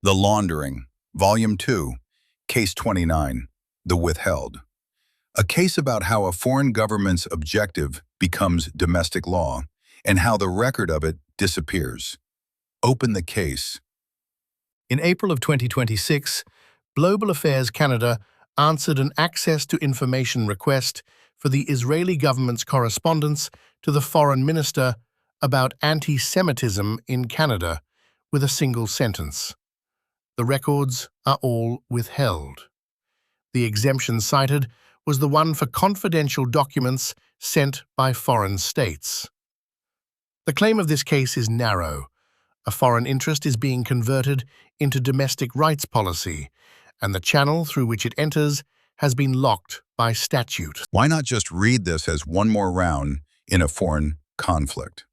The Laundering, Volume 2, Case 29, The Withheld. A case about how a foreign government's objective becomes domestic law and how the record of it disappears. Open the case. In April of 2026, Global Affairs Canada answered an access to information request for the Israeli government's correspondence to the foreign minister about anti-Semitism in Canada with a single sentence. The records are all withheld. The exemption cited was the one for confidential documents sent by foreign states. The claim of this case is narrow. A foreign interest is being converted into domestic rights policy, and the channel through which it enters has been locked by statute. Why not just read this as one more round in a foreign conflict?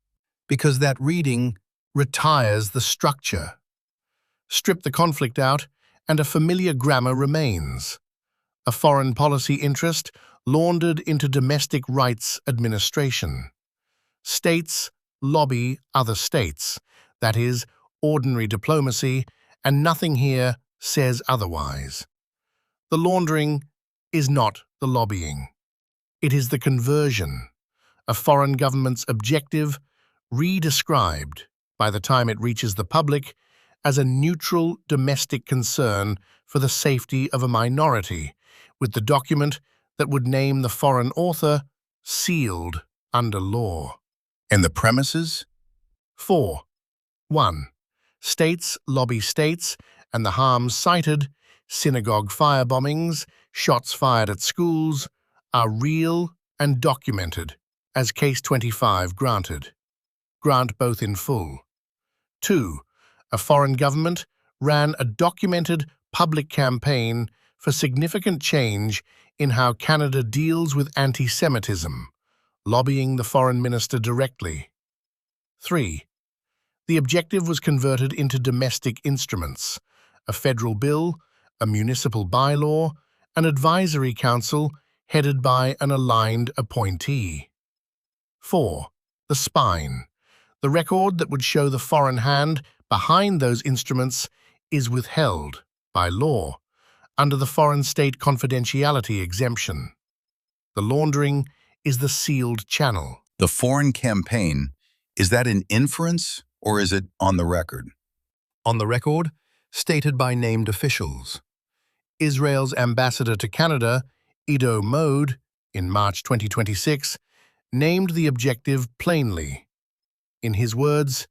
Because that reading retires the structure. Strip the conflict out, and a familiar grammar remains. A foreign policy interest laundered into domestic rights administration. States lobby other states, that is, ordinary diplomacy, and nothing here says otherwise. The laundering is not the lobbying. It is the conversion, a foreign government's objective re-described by the time it reaches the public as a neutral domestic concern for the safety of a minority, with the document that would name the foreign author sealed under law. And the premises? 4. 1. States lobby states, and the harms cited, synagogue firebombings, shots fired at schools, are real and documented, as Case 25 granted. Grant both in full. 2. A foreign government ran a documented public campaign for significant change in how Canada deals with anti-Semitism, lobbying the foreign minister directly. 3. The objective was converted into domestic instruments, a federal bill, a municipal bylaw, an advisory council headed by an aligned appointee. 4. The spine. The record that would show the foreign hand behind those instruments is withheld by law under the foreign state confidentiality exemption. The laundering is the sealed channel. The foreign campaign, is that an inference or is it on the record? On the record, stated by named officials. Israel's ambassador to Canada, Ambassador Moed, in March 2026, named the objective plainly. In his words,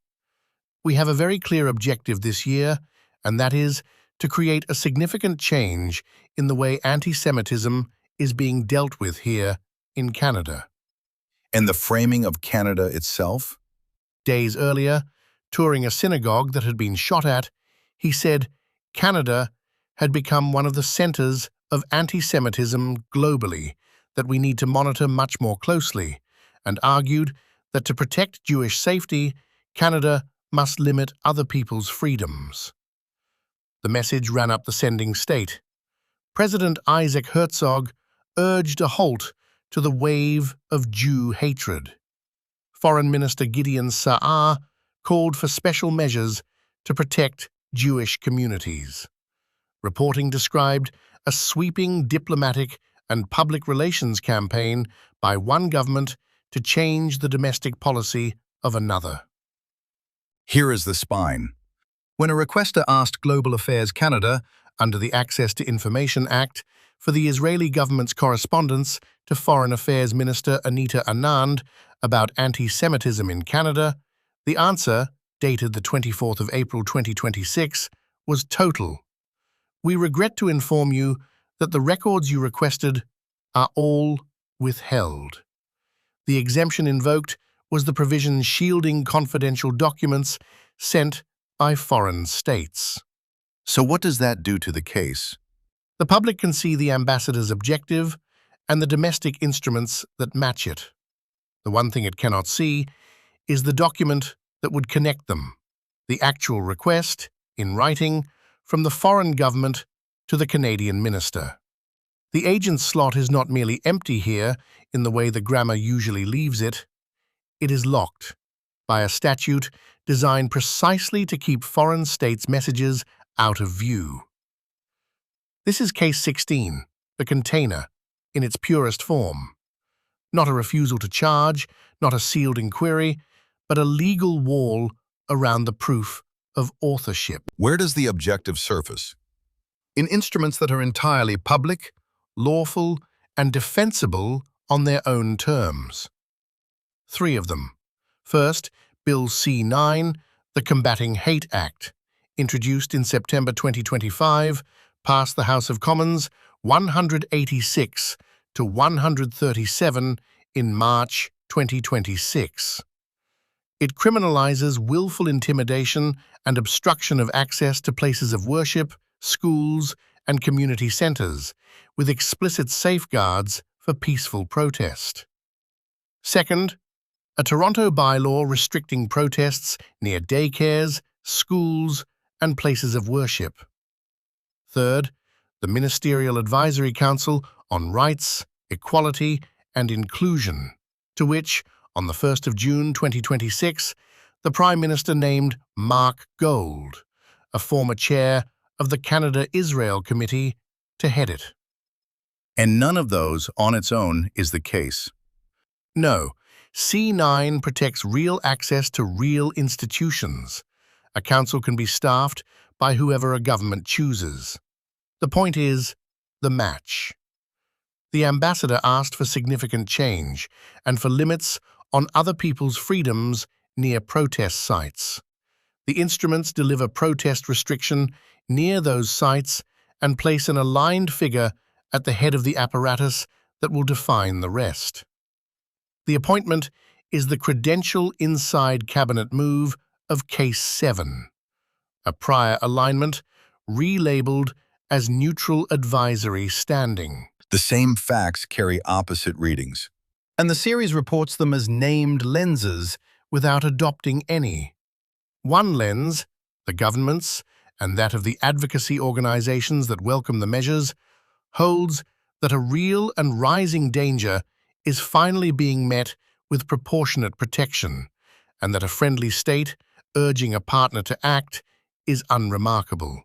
"We have a very clear objective this year, and that is to create a significant change in the way anti-Semitism is being dealt with here in Canada." And the framing of Canada itself? Days earlier, touring a synagogue that had been shot at, he said Canada had become one of the centers of anti-Semitism globally that we need to monitor much more closely, and argued that to protect Jewish safety, Canada must limit other people's freedoms. The message ran up the sending state. President Isaac Herzog urged a halt to the wave of Jew hatred. Foreign Minister Gideon Saar called for special measures to protect Jewish communities. Reporting described a sweeping diplomatic and public relations campaign by one government to change the domestic policy of another. Here is the spine. When a requester asked Global Affairs Canada, under the Access to Information Act, for the Israeli government's correspondence to Foreign Affairs Minister Anita Anand about anti-Semitism in Canada, the answer, dated the 24th of April 2026, was total. "We regret to inform you that the records you requested are all withheld." The exemption invoked was the provision shielding confidential documents sent by foreign states. So what does that do to the case? The public can see the ambassador's objective and the domestic instruments that match it. The one thing it cannot see is the document that would connect them, the actual request, in writing, from the foreign government to the Canadian minister. The agent's slot is not merely empty here in the way the grammar usually leaves it. It is locked by a statute designed precisely to keep foreign states' messages out of view. This is Case 16, the container, in its purest form. Not a refusal to charge, not a sealed inquiry, but a legal wall around the proof of authorship. Where does the objective surface? In instruments that are entirely public, lawful, and defensible on their own terms. 3 of them. First, Bill C-9, the Combating Hate Act, introduced in September 2025, passed the House of Commons 186 to 137 in March 2026. It criminalizes willful intimidation and obstruction of access to places of worship, schools, and community centers, with explicit safeguards for peaceful protest. Second, a Toronto bylaw restricting protests near daycares, schools, and places of worship. Third, the Ministerial Advisory Council on Rights, Equality, and Inclusion, to which, on the 1st of June 2026, the Prime Minister named Mark Gold, a former chair of the Canada-Israel Committee, to head it. And none of those, on its own, is the case. No, C-9 protects real access to real institutions. A council can be staffed by whoever a government chooses. The point is, the match. The ambassador asked for significant change and for limits on other people's freedoms near protest sites. The instruments deliver protest restriction near those sites and place an aligned figure at the head of the apparatus that will define the rest. The appointment is the credential inside cabinet move of Case 7, a prior alignment relabeled as neutral advisory standing. The same facts carry opposite readings. And the series reports them as named lenses without adopting any. One lens, the government's, and that of the advocacy organizations that welcome the measures, holds that a real and rising danger is finally being met with proportionate protection, and that a friendly state urging a partner to act is unremarkable.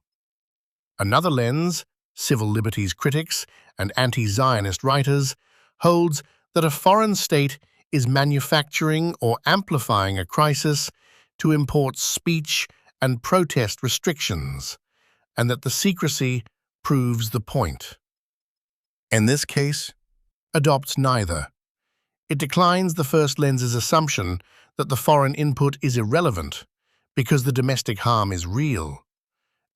Another lens, civil liberties critics and anti-Zionist writers, holds that a foreign state is manufacturing or amplifying a crisis to import speech and protest restrictions, and that the secrecy proves the point. In this case, Adopts neither. It declines the first lens's assumption that the foreign input is irrelevant because the domestic harm is real,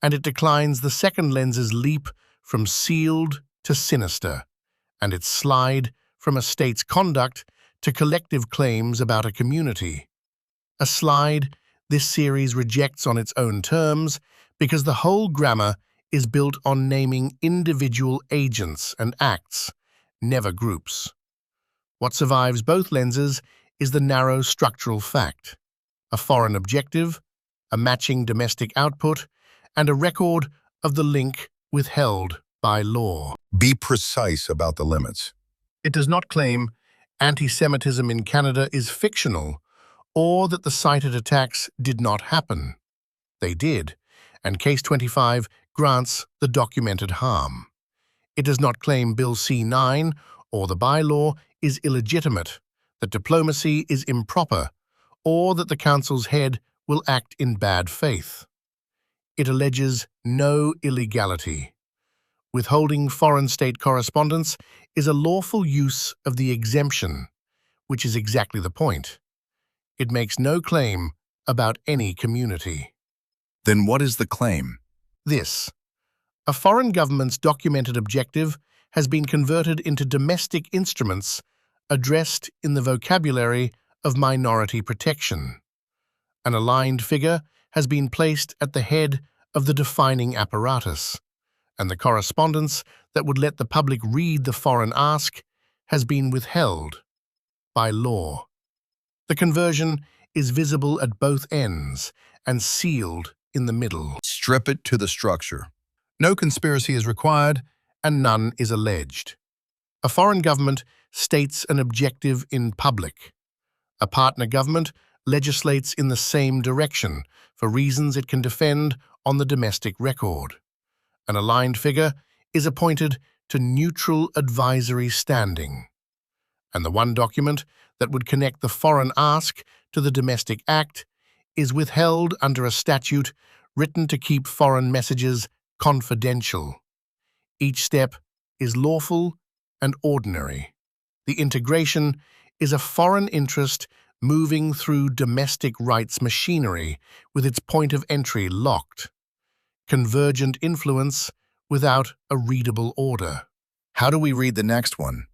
and it declines the second lens's leap from sealed to sinister, and its slide from a state's conduct to collective claims about a community. A slide this series rejects on its own terms because the whole grammar is built on naming individual agents and acts, never groups. What survives both lenses is the narrow structural fact: a foreign objective, a matching domestic output, and a record of the link withheld by law. be precise about the limits. It does not claim antisemitism in Canada is fictional or that the cited attacks did not happen. They did, and Case 25 grants the documented harm. It does not claim Bill C-9 or the bylaw is illegitimate, that diplomacy is improper, or that the Council's head will act in bad faith. It alleges no illegality. Withholding foreign state correspondence is a lawful use of the exemption, which is exactly the point. It makes no claim about any community. Then what is the claim? This: a foreign government's documented objective has been converted into domestic instruments addressed in the vocabulary of minority protection. An aligned figure has been placed at the head of the defining apparatus, and the correspondence that would let the public read the foreign ask has been withheld by law. The conversion is visible at both ends and sealed in the middle. Strip it to the structure. No conspiracy is required, and none is alleged. A foreign government states an objective in public. A partner government legislates in the same direction for reasons it can defend on the domestic record. An aligned figure is appointed to neutral advisory standing. And the one document that would connect the foreign ask to the domestic act is withheld under a statute written to keep foreign messages confidential. Each step is lawful and ordinary. The integration is a foreign interest moving through domestic rights machinery with its point of entry locked. Convergent influence without a readable order. How do we read the next one?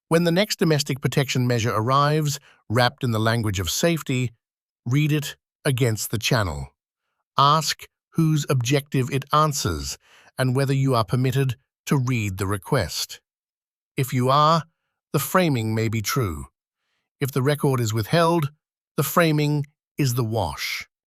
When the next domestic protection measure arrives, wrapped in the language of safety, read it against the channel. Ask whose objective it answers and whether you are permitted to read the request. If you are, the framing may be true. If the record is withheld, the framing is the wash.